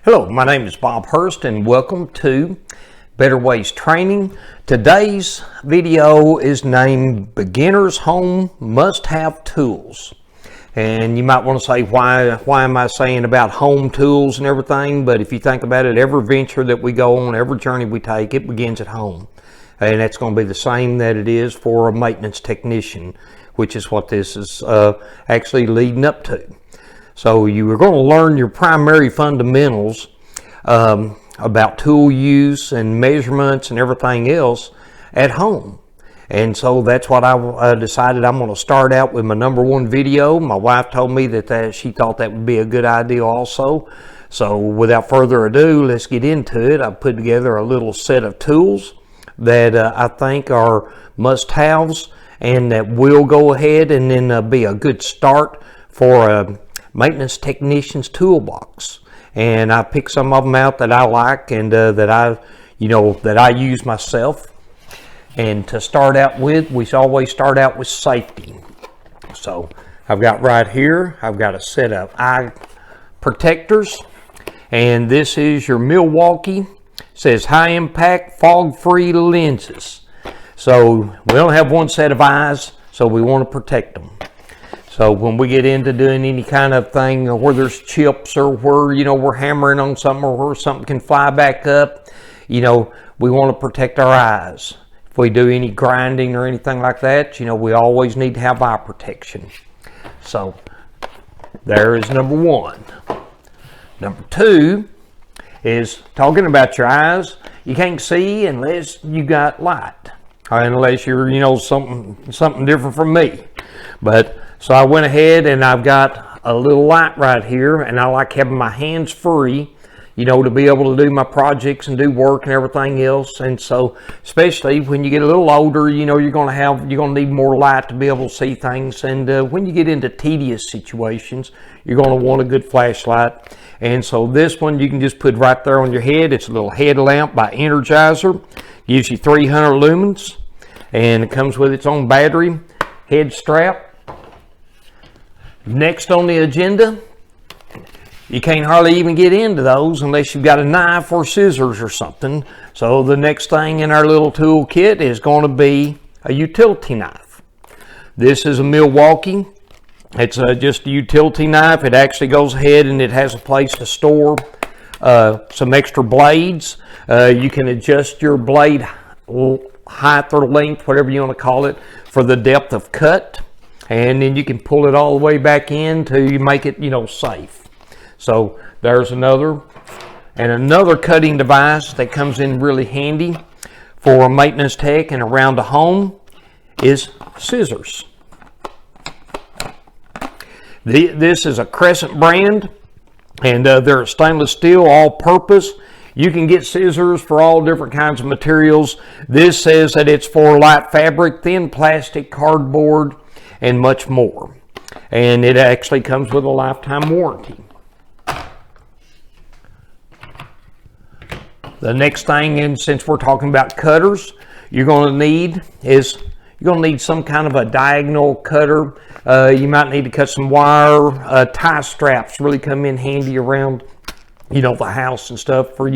Hello, my name is Bob Hurst and welcome to Better Ways Training. Today's video is named Beginner's Home Must-Have Tools. And you might want to say, why am I saying about home tools and everything? But if you think about it, every venture that we go on, every journey we take, it begins at home. And that's going to be the same that it is for a maintenance technician, which is what this is actually leading up to. So you are going to learn your primary fundamentals about tool use and measurements and everything else at home. And so that's what I decided I'm going to start out with my number one video. My wife told me that she thought that would be a good idea also. So without further ado, let's get into it. I put together a little set of tools that I think are must-haves and that will go ahead and then be a good start for a maintenance technician's toolbox. And I picked some of them out that I like and that I use myself. And to start out with, we always start out with safety. So I've got right here, I've got a set of eye protectors, and this is your Milwaukee. It says high impact fog free lenses. So we only have one set of eyes, so we want to protect them. So when we get into doing any kind of thing where there's chips or where, we're hammering on something or where something can fly back up, we want to protect our eyes. If we do any grinding or anything like that, we always need to have eye protection. So there is number one. Number two is talking about your eyes. You can't see unless you got light, or unless you're, something different from me. But so I went ahead and I've got a little light right here, and I like having my hands free, to be able to do my projects and do work and everything else. And so, especially when you get a little older, you're going to need more light to be able to see things. And when you get into tedious situations, you're going to want a good flashlight. And so this one you can just put right there on your head. It's a little headlamp by Energizer. Gives you 300 lumens, and it comes with its own battery, head strap. Next on the agenda, you can't hardly even get into those unless you've got a knife or scissors or something. So the next thing in our little tool kit is going to be a utility knife. This is a Milwaukee. It's just a utility knife. It actually goes ahead and it has a place to store some extra blades. You can adjust your blade height or length, whatever you want to call it, for the depth of cut. And then you can pull it all the way back in to make it, safe. So there's another. And another cutting device that comes in really handy for a maintenance tech and around the home is scissors. This is a Crescent brand, and they're stainless steel, all-purpose. You can get scissors for all different kinds of materials. This says that it's for light fabric, thin plastic, cardboard, and much more. And it actually comes with a lifetime warranty. The next thing, and since we're talking about cutters, you're going to need some kind of a diagonal cutter. You might need to cut some wire. Tie straps really come in handy around the house and stuff for,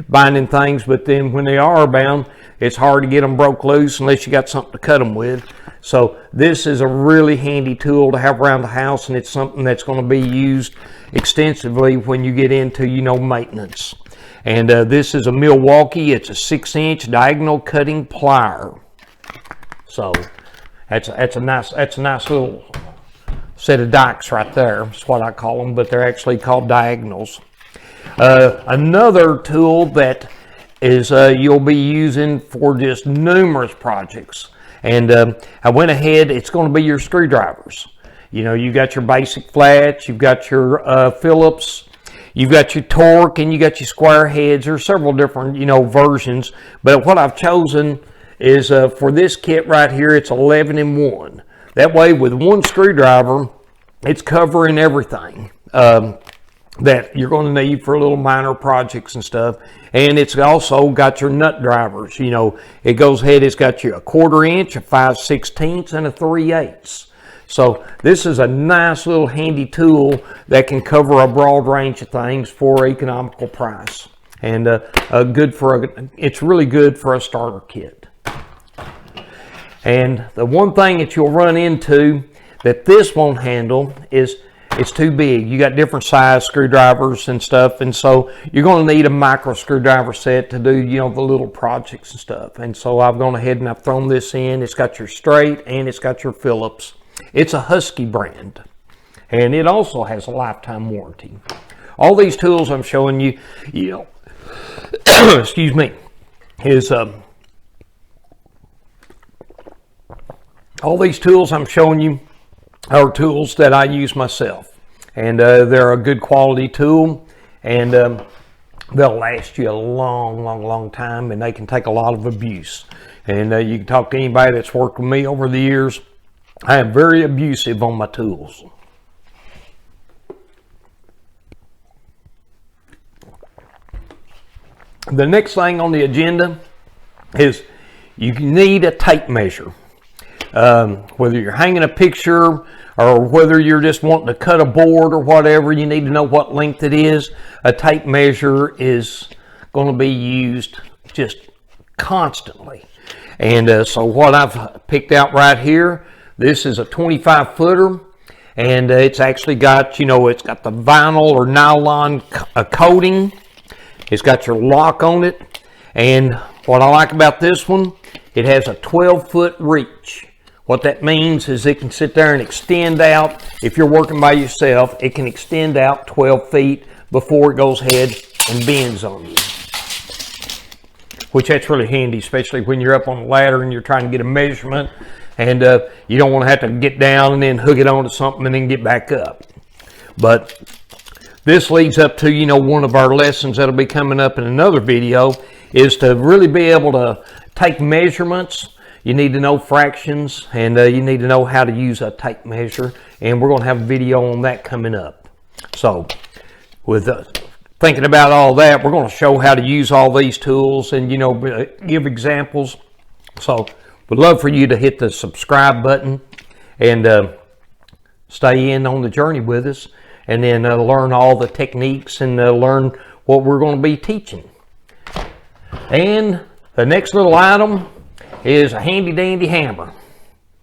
binding things. But then when they are bound, it's hard to get them broke loose unless you got something to cut them with. So this is a really handy tool to have around the house, and it's something that's going to be used extensively when you get into, maintenance. And this is a Milwaukee. It's a 6-inch diagonal cutting plier. So that's a nice little set of dikes right there. That's what I call them, but they're actually called diagonals. Another tool that is you'll be using for just numerous projects, and I went ahead, it's going to be your screwdrivers. You got your basic flats, you've got your Phillips, you've got your Torque, and you got your square heads. There's several different versions, but what I've chosen is for this kit right here, it's 11-in-1. That way, with one screwdriver, it's covering everything that you're going to need for little minor projects and stuff. And it's also got your nut drivers. It goes ahead, it's got you a 1/4 inch, a 5/16, and a 3/8. So this is a nice little handy tool that can cover a broad range of things for an economical price. And it's really good for a starter kit. And the one thing that you'll run into that this won't handle is it's too big. You got different size screwdrivers and stuff, and so you're going to need a micro screwdriver set to do, you know, the little projects and stuff. And so I've gone ahead and I've thrown this in. It's got your straight and it's got your Phillips. It's a Husky brand, and it also has a lifetime warranty. All these tools I'm showing you, you know, excuse me, is all these tools I'm showing you are tools that I use myself, and they're a good quality tool, and they'll last you a long time, and they can take a lot of abuse. And you can talk to anybody that's worked with me over the years. I am very abusive on my tools. The next thing on the agenda is you need a tape measure. Whether you're hanging a picture or whether you're just wanting to cut a board or whatever, you need to know what length it is. A tape measure is going to be used just constantly. And so what I've picked out right here, this is a 25 footer, and it's actually got, you know, it's got the vinyl or nylon coating. It's got your lock on it. And what I like about this one, it has a 12-foot reach. What that means is it can sit there and extend out. If you're working by yourself, it can extend out 12 feet before it goes ahead and bends on you. Which that's really handy, especially when you're up on the ladder and you're trying to get a measurement, and you don't want to have to get down and then hook it onto something and then get back up. But this leads up to, you know, one of our lessons that'll be coming up in another video, is to really be able to take measurements. You need to know fractions, and you need to know how to use a tape measure, and we're going to have a video on that coming up. So with thinking about all that, we're going to show how to use all these tools and, you know, give examples. So we'd love for you to hit the subscribe button and stay in on the journey with us, and then learn all the techniques and learn what we're going to be teaching. And the next little item is a handy dandy hammer.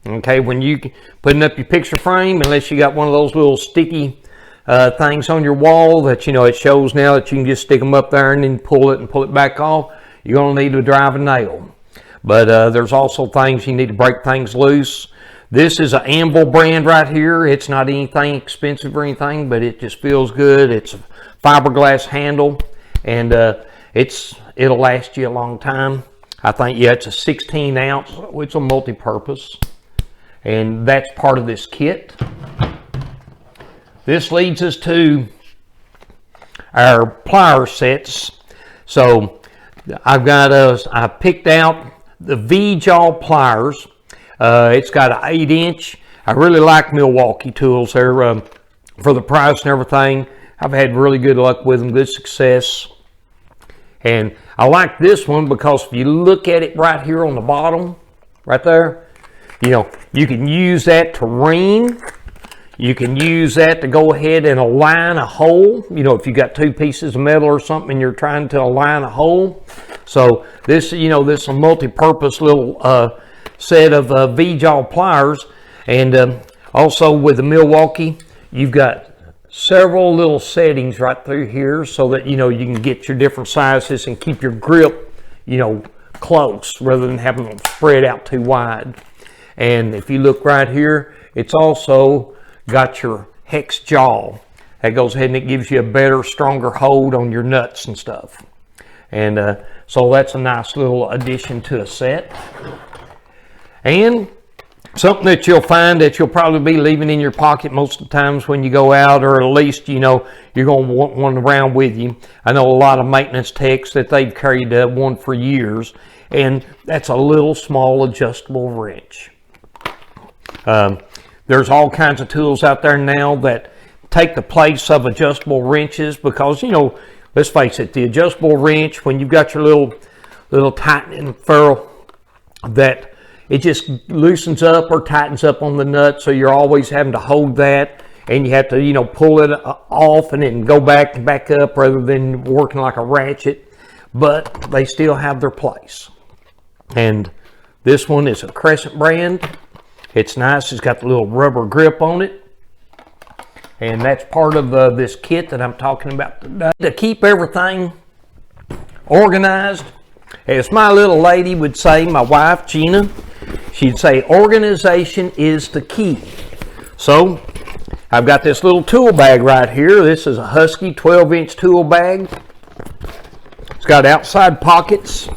Okay, when you putting up your picture frame, unless you got one of those little sticky things on your wall that, you know, it shows now that you can just stick them up there and then pull it back off, you're going to need to drive a nail. But there's also things you need to break things loose. This is an Anvil brand right here. It's not anything expensive or anything, but it just feels good. It's a fiberglass handle, and it'll last you a long time. I think, yeah, it's a 16 ounce. It's a multi-purpose, and that's part of this kit. This leads us to our pliers sets. So I picked out the V-jaw pliers. It's got an 8-inch. I really like Milwaukee tools. They're for the price and everything. I've had really good luck with them, good success. And I like this one because if you look at it right here on the bottom, right there, you know, you can use that to ring. You can use that to go ahead and align a hole. You know, if you got two pieces of metal or something and you're trying to align a hole. So this, you know, this is a multi-purpose little set of V-jaw pliers. And also with the Milwaukee, you've got several little settings right through here so that, you know, you can get your different sizes and keep your grip, you know, close rather than having them spread out too wide. And if you look right here, it's also got your hex jaw. That goes ahead and it gives you a better, stronger hold on your nuts and stuff. And so that's a nice little addition to a set. And something that you'll find that you'll probably be leaving in your pocket most of the times when you go out, or at least, you know, you're going to want one around with you. I know a lot of maintenance techs that they've carried one for years, and that's a little small adjustable wrench. There's all kinds of tools out there now that take the place of adjustable wrenches because, you know, let's face it, the adjustable wrench, when you've got your little tightening ferrule that it just loosens up or tightens up on the nut, so you're always having to hold that, and you have to, you know, pull it off and then go back and back up rather than working like a ratchet. But they still have their place. And this one is a Crescent brand. It's nice. It's got the little rubber grip on it. And that's part of this kit that I'm talking about today. To keep everything organized, as my little lady would say, my wife, Gina, she'd say, organization is the key. So I've got this little tool bag right here. This is a Husky 12-inch tool bag. It's got outside pockets.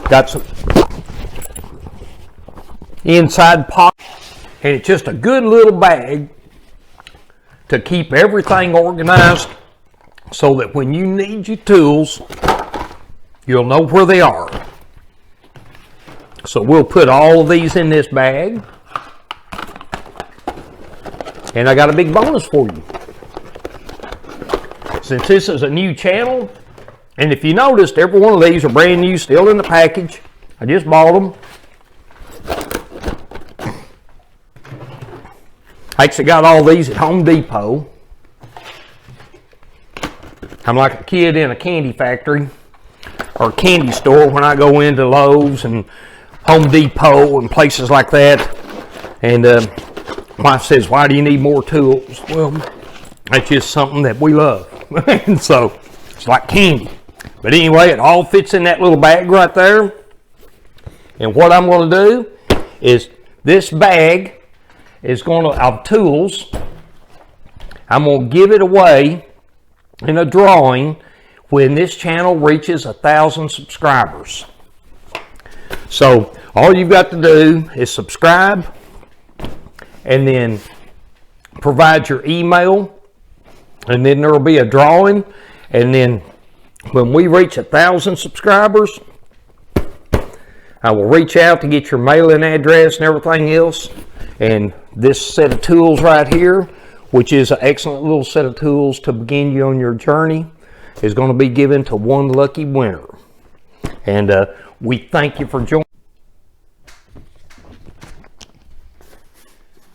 Got some inside pockets. And it's just a good little bag to keep everything organized so that when you need your tools, you'll know where they are. So we'll put all of these in this bag. And I got a big bonus for you. Since this is a new channel, and if you noticed, every one of these are brand new, still in the package. I just bought them. I actually got all these at Home Depot. I'm like a kid in a candy factory or candy store when I go into Lowe's and Home Depot and places like that. And wife says, why do you need more tools? Well, that's just something that we love. And so it's like candy. But anyway, it all fits in that little bag right there. And what I'm going to do is this bag is going to, of tools, I'm going to give it away in a drawing when this channel reaches 1,000 subscribers. So all you've got to do is subscribe and then provide your email, and then there will be a drawing. And then when we reach 1,000 subscribers, I will reach out to get your mailing address and everything else. And this set of tools right here, which is an excellent little set of tools to begin you on your journey, is going to be given to one lucky winner. And we thank you for joining.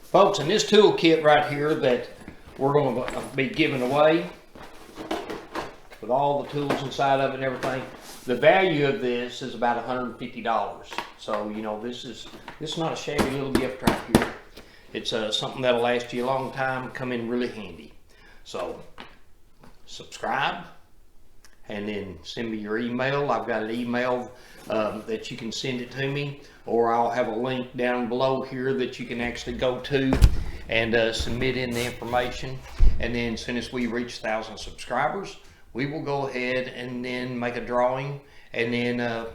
Folks, in this tool kit right here that we're going to be giving away, with all the tools inside of it and everything, the value of this is about $150. So, you know, this is not a shabby little gift right here. It's something that'll last you a long time, come in really handy. So, subscribe, and then send me your email. I've got an email that you can send it to me, or I'll have a link down below here that you can actually go to and submit in the information. And then as soon as we reach 1,000 subscribers, we will go ahead and then make a drawing, and then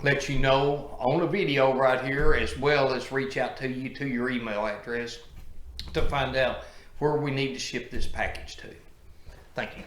let you know on a video right here, as well as reach out to you to your email address to find out where we need to ship this package to. Thank you.